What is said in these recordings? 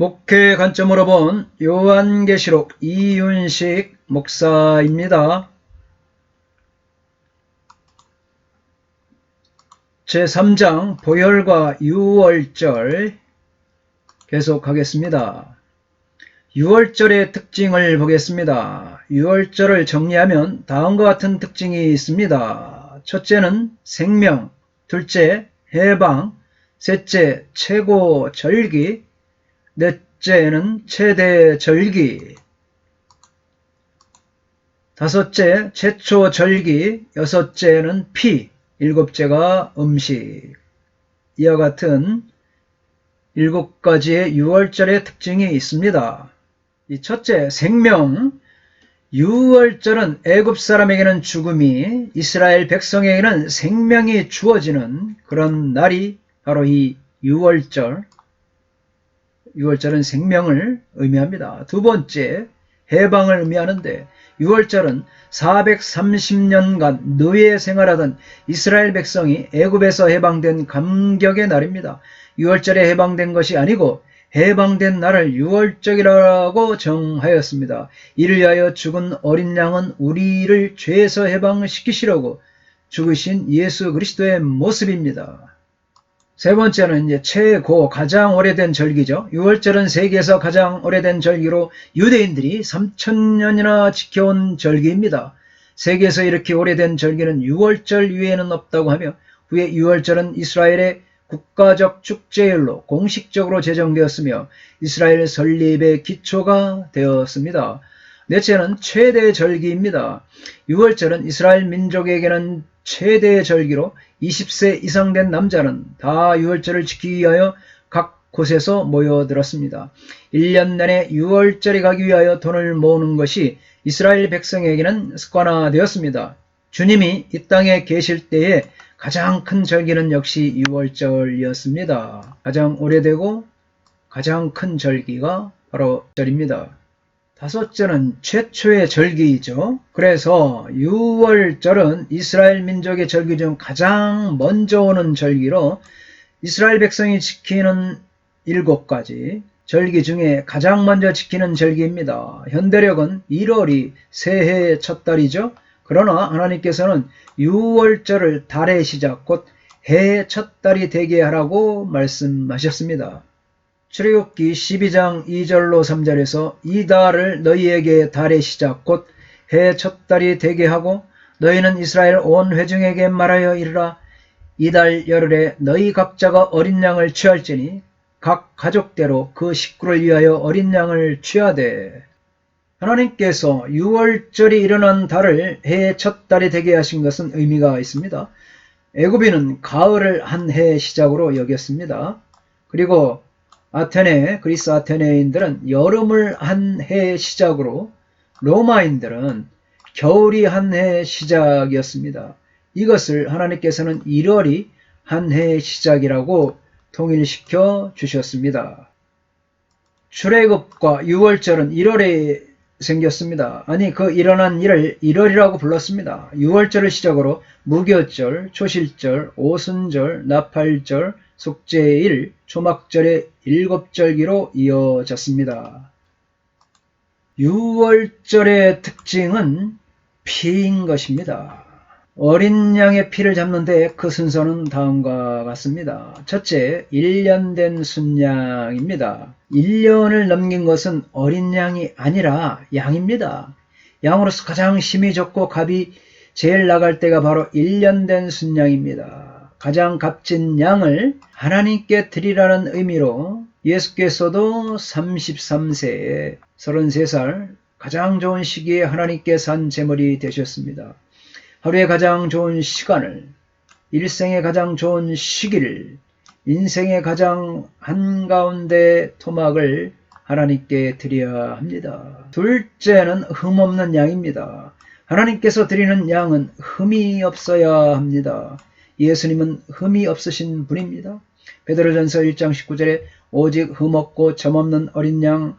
목회 관점으로 본 요한계시록 이윤식 목사입니다. 제3장 보혈과 유월절 계속하겠습니다. 유월절의 특징을 보겠습니다. 유월절을 정리하면 다음과 같은 특징이 있습니다. 첫째는 생명, 둘째 해방, 셋째 최고 절기, 넷째는 최대 절기, 다섯째 최초 절기, 여섯째는 피, 일곱째가 음식. 이와 같은 7가지의 유월절의 특징이 있습니다. 이 첫째, 생명. 유월절은 애굽 사람에게는 죽음이, 이스라엘 백성에게는 생명이 주어지는 그런 날이 바로 이 유월절. 유월절은 생명을 의미합니다. 두 번째, 해방을 의미하는데 유월절은 430년간 노예 생활하던 이스라엘 백성이 애굽에서 해방된 감격의 날입니다. 유월절에 해방된 것이 아니고 해방된 날을 유월절이라고 정하였습니다. 이를 위하여 죽은 어린 양은 우리를 죄에서 해방시키시려고 죽으신 예수 그리스도의 모습입니다. 세 번째는 최고 가장 오래된 절기죠. 유월절은 세계에서 가장 오래된 절기로 유대인들이 3000년이나 지켜온 절기입니다. 세계에서 이렇게 오래된 절기는 유월절 이외에는 없다고 하며 후에 유월절은 이스라엘의 국가적 축제일로 공식적으로 제정되었으며 이스라엘 설립의 기초가 되었습니다. 넷째는 최대 절기입니다. 유월절은 이스라엘 민족에게는 최대 절기로 20세 이상 된 남자는 다 유월절을 지키기 위하여 각 곳에서 모여들었습니다. 1년 내내 유월절에 가기 위하여 돈을 모으는 것이 이스라엘 백성에게는 습관화되었습니다. 주님이 이 땅에 계실 때에 가장 큰 절기는 역시 유월절이었습니다. 가장 오래되고 가장 큰 절기가 바로 절입니다. 다섯째는 최초의 절기이죠. 그래서 유월절은 이스라엘 민족의 절기 중 가장 먼저 오는 절기로 이스라엘 백성이 지키는 7가지 절기 중에 가장 먼저 지키는 절기입니다. 현대력은 1월이 새해의 첫 달이죠. 그러나 하나님께서는 유월절을 달의 시작, 곧 해의 첫 달이 되게 하라고 말씀하셨습니다. 출애굽기 12장 2절로 3절에서 이 달을 너희에게 달의 시작 곧 해의 첫 달이 되게 하고 너희는 이스라엘 온 회중에게 말하여 이르라. 이 달 열흘에 너희 각자가 어린 양을 취할지니 각 가족대로 그 식구를 위하여 어린 양을 취하되. 하나님께서 유월절이 일어난 달을 해의 첫 달이 되게 하신 것은 의미가 있습니다. 애굽인은 가을을 한 해의 시작으로 여겼습니다. 그리고 그리스 아테네인들은 여름을 한 해의 시작으로, 로마인들은 겨울이 한 해의 시작이었습니다. 이것을 하나님께서는 1월이 한 해의 시작이라고 통일시켜 주셨습니다. 출애굽과 유월절은 1월에 생겼습니다. 아니, 그 일어난 일을 1월이라고 불렀습니다. 유월절을 시작으로 무교절, 초실절, 오순절, 나팔절, 속죄일, 초막절의 7절기로 이어졌습니다. 유월절의 특징은 피인 것입니다. 어린 양의 피를 잡는데 그 순서는 다음과 같습니다. 첫째, 1년 된 순양입니다. 1년을 넘긴 것은 어린 양이 아니라 양입니다. 양으로서 가장 힘이 좋고 값이 제일 나갈 때가 바로 1년 된 순양입니다. 가장 값진 양을 하나님께 드리라는 의미로 예수께서도 33세에 33살 가장 좋은 시기에 하나님께 산 제물이 되셨습니다. 하루의 가장 좋은 시간을, 일생의 가장 좋은 시기를, 인생의 가장 한가운데 토막을 하나님께 드려야 합니다. 둘째는 흠없는 양입니다. 하나님께서 드리는 양은 흠이 없어야 합니다. 예수님은 흠이 없으신 분입니다. 베드로전서 1장 19절에 오직 흠없고 점없는 어린 양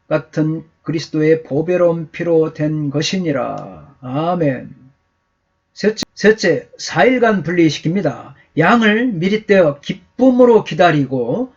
같은 그리스도의 보배로운 피로 된 것이니라. 아멘. 셋째, 4일간 분리시킵니다. 양을 미리 떼어 기쁨으로 기다리고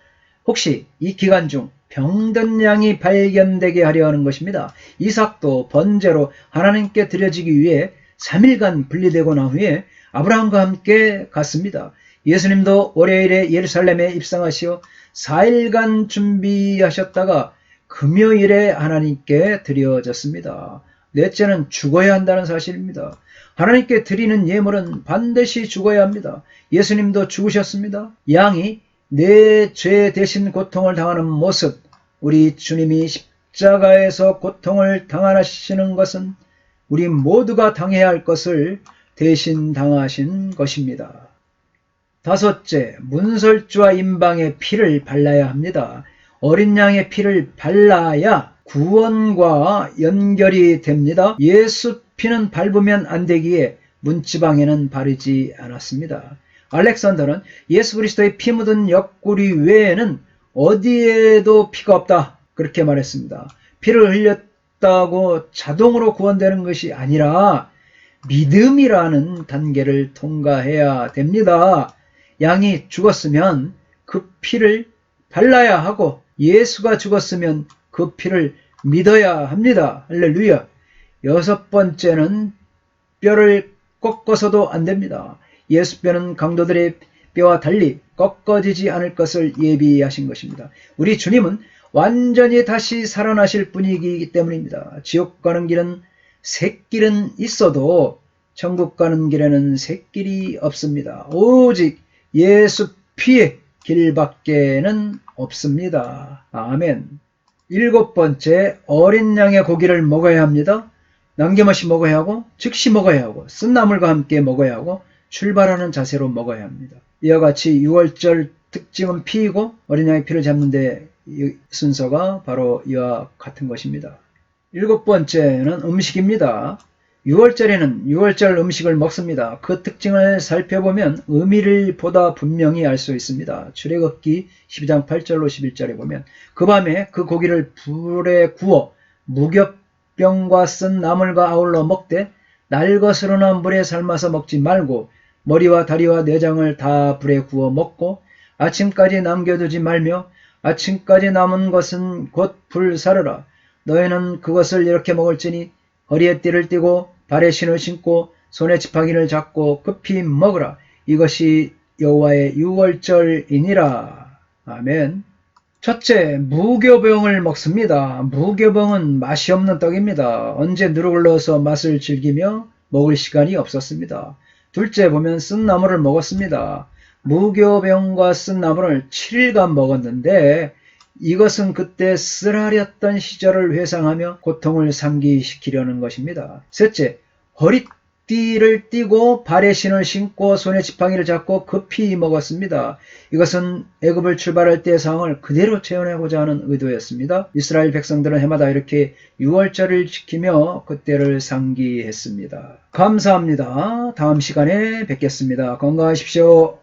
혹시 이 기간 중 병든 양이 발견되게 하려 하는 것입니다. 이삭도 번제로 하나님께 드려지기 위해 3일간 분리되고 난 후에 아브라함과 함께 갔습니다. 예수님도 월요일에 예루살렘에 입성하시어 4일간 준비하셨다가 금요일에 하나님께 드려졌습니다. 넷째는 죽어야 한다는 사실입니다. 하나님께 드리는 예물은 반드시 죽어야 합니다. 예수님도 죽으셨습니다. 양이 내 죄 대신 고통을 당하는 모습, 우리 주님이 십자가에서 고통을 당하시는 것은 우리 모두가 당해야 할 것을 대신 당하신 것입니다. 다섯째, 문설주와 임방의 피를 발라야 합니다. 어린 양의 피를 발라야 구원과 연결이 됩니다. 예수 피는 밟으면 안 되기에 문지방에는 바르지 않았습니다. 알렉산더는 예수 그리스도의 피 묻은 옆구리 외에는 어디에도 피가 없다, 그렇게 말했습니다. 피를 흘렸다고 자동으로 구원되는 것이 아니라 믿음이라는 단계를 통과해야 됩니다. 양이 죽었으면 그 피를 발라야 하고 예수가 죽었으면 그 피를 믿어야 합니다. 할렐루야. 여섯 번째는 뼈를 꺾어서도 안 됩니다. 예수 뼈는 강도들의 뼈와 달리 꺾어지지 않을 것을 예비하신 것입니다. 우리 주님은 완전히 다시 살아나실 분이기 때문입니다. 지옥 가는 길은 샛길은 있어도 천국 가는 길에는 샛길이 없습니다. 오직 예수 피의 길밖에는 없습니다. 아멘. 일곱 번째, 어린 양의 고기를 먹어야 합니다. 남김없이 먹어야 하고 즉시 먹어야 하고 쓴 나물과 함께 먹어야 하고 출발하는 자세로 먹어야 합니다. 이와 같이 6월절 특징은 피이고 어린 양의 피를 잡는데 이 순서가 바로 이와 같은 것입니다. 일곱 번째는 음식입니다. 6월절에는 6월절 음식을 먹습니다. 그 특징을 살펴보면 의미를 보다 분명히 알 수 있습니다. 출애굽기 12장 8절로 11절에 보면 그 밤에 그 고기를 불에 구워 무겹병과 쓴 나물과 아울러 먹되 날것으로나 물에 삶아서 먹지 말고 머리와 다리와 내장을 다 불에 구워 먹고 아침까지 남겨두지 말며 아침까지 남은 것은 곧 불사르라. 너희는 그것을 이렇게 먹을지니 허리에 띠를 띠고 발에 신을 신고 손에 지팡이를 잡고 급히 먹으라. 이것이 여호와의 유월절이니라. 아멘. 첫째, 무교병을 먹습니다. 무교병은 맛이 없는 떡입니다. 언제 누룩을 넣어서 맛을 즐기며 먹을 시간이 없었습니다. 둘째 보면 쓴 나물을 먹었습니다. 무교병과 쓴 나물을 7일간 먹었는데 이것은 그때 쓰라렸던 시절을 회상하며 고통을 상기시키려는 것입니다. 셋째, 허리띠를 띠고 발에 신을 신고 손에 지팡이를 잡고 급히 먹었습니다. 이것은 애굽을 출발할 때의 상황을 그대로 재현하고자 하는 의도였습니다. 이스라엘 백성들은 해마다 이렇게 6월절을 지키며 그때를 상기했습니다. 감사합니다. 다음 시간에 뵙겠습니다. 건강하십시오.